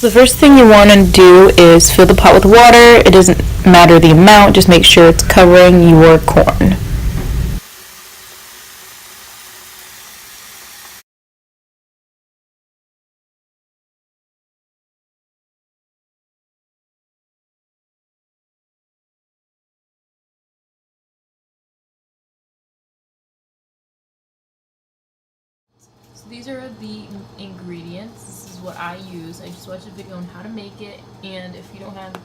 The first thing you want to do is fill the pot with water. It doesn't matter the amount, just make sure it's covering your corn. So these are the ingredients. This is what I use. I just watched a video on how to make it, and if you don't have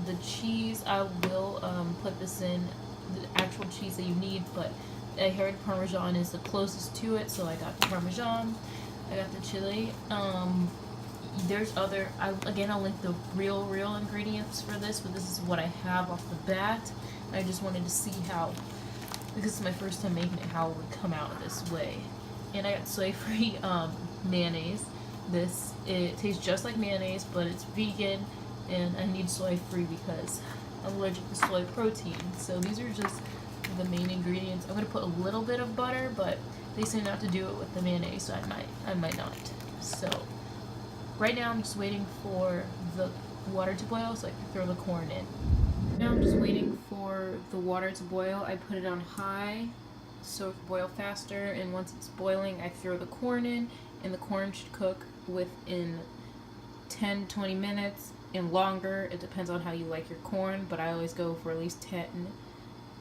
the cheese, I will put this in, the actual cheese that you need, but I heard Parmesan is the closest to it, so I got the Parmesan. I got the chili. There's other, I'll link the real ingredients for this, but this is what I have off the bat. I just wanted to see how, because it's my first time making it, how it would come out this way. And I got soy-free mayonnaise. It tastes just like mayonnaise, but it's vegan, and I need soy-free because I'm allergic to soy protein. So these are just the main ingredients. I'm gonna put a little bit of butter, but they say not to do it with the mayonnaise, so I might not. So right now I'm just waiting for the water to boil so I can throw the corn in. Now I'm just waiting for the water to boil. I put it on high so it can boil faster, and once it's boiling I throw the corn in, and the corn should cook within 10-20 minutes and longer. It depends on how you like your corn, but I always go for at least 10,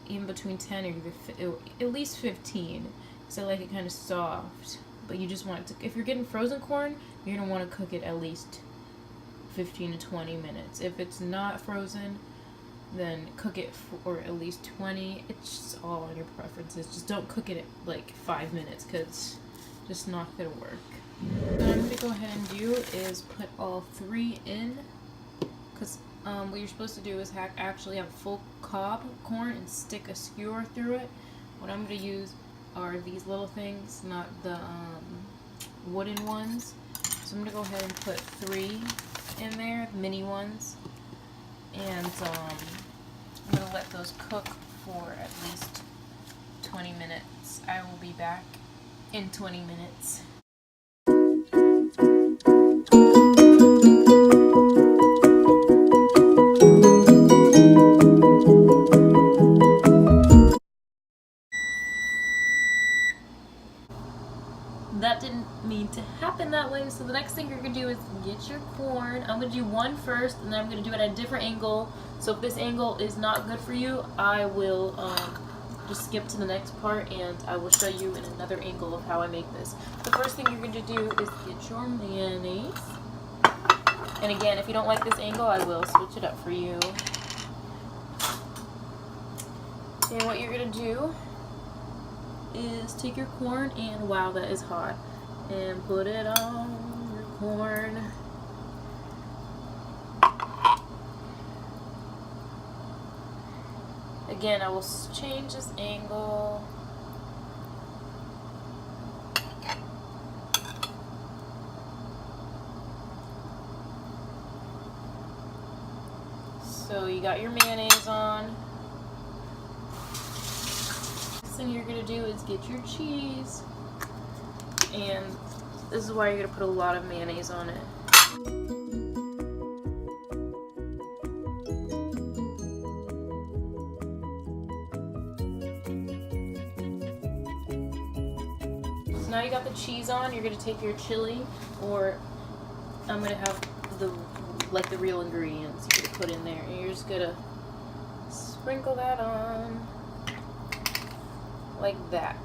even between 10 or at least 15, because I like it kind of soft. But you just want it to, if you're getting frozen corn, you're going to want to cook it at least 15 to 20 minutes. If it's not frozen, then cook it for at least 20. It's just all on your preferences. Just don't cook it at like 5 minutes, because it's just not going to work. What I'm going to go ahead and do is put all 3 in, because what you're supposed to do is actually have full cob corn and stick a skewer through it. What I'm going to use are these little things, not the wooden ones. So I'm going to go ahead and put 3 in there, mini ones. And I'm going to let those cook for at least 20 minutes. I will be back in 20 minutes. That didn't mean to happen that way, so the next thing you're going to do is get your corn. I'm going to do one first, and then I'm going to do it at a different angle. So if this angle is not good for you, I will just skip to the next part, and I will show you in another angle of how I make this. The first thing you're going to do is get your mayonnaise. And again, if you don't like this angle, I will switch it up for you. And what you're going to do is take your corn, and wow, that is hot, and put it on your corn. Again, I will change this angle. So you got your mayonnaise on. Next thing you're going to do is get your cheese, and this is why you're going to put a lot of mayonnaise on it. So now you got the cheese on, you're going to take your chili, or I'm going to have the real ingredients you're going to put in there, and you're just going to sprinkle that on like that.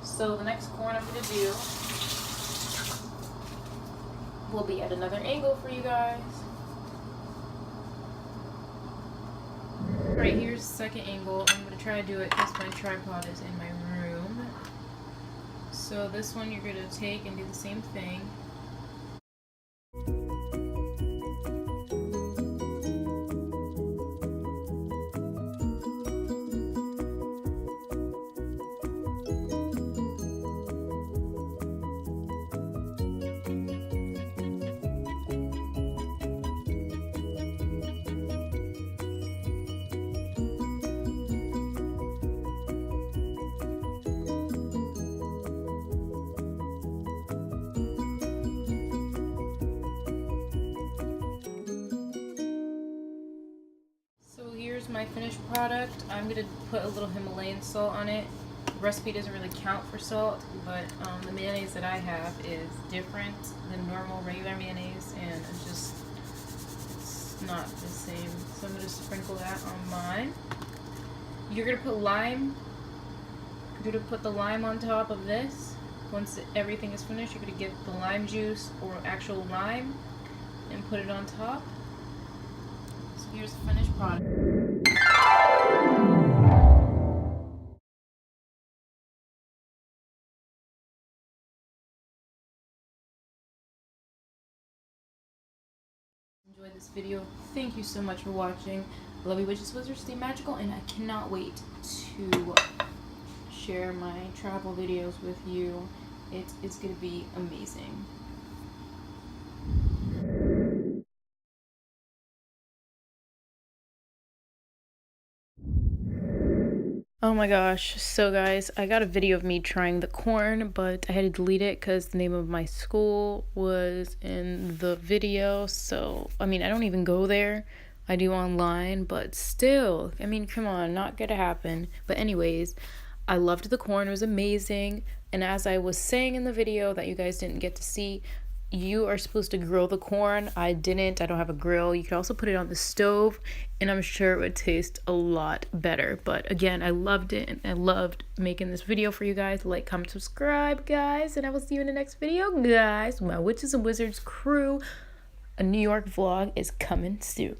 So the next corn I'm going to do will be at another angle for you guys. Right, here's the second angle. I'm going to try to do it because my tripod is in my room. So this one you're going to take and do the same thing. my finished product. I'm gonna put a little Himalayan salt on it. The recipe doesn't really count for salt, but the mayonnaise that I have is different than normal regular mayonnaise, and it's not the same. So I'm gonna sprinkle that on mine. You're gonna put lime. You're gonna put the lime on top of this. Once everything is finished, you're gonna get the lime juice or actual lime and put it on top. So here's the finished product. Enjoyed this video. Thank you so much for watching. Love you, witches, wizards, stay magical, and I cannot wait to share my travel videos with you. It's gonna be amazing. Oh my gosh, so guys, I got a video of me trying the corn, but I had to delete it because the name of my school was in the video. So, I mean, I don't even go there. I do online, but still, I mean, come on, not gonna happen. But anyways, I loved the corn, it was amazing. And as I was saying in the video that you guys didn't get to see, you are supposed to grill the corn. I didn't. I don't have a grill. You could also put it on the stove, and I'm sure it would taste a lot better. But again, I loved it, and I loved making this video for you guys. Like, comment, subscribe, guys, and I will see you in the next video, guys. My Witches and Wizards crew, a New York vlog is coming soon.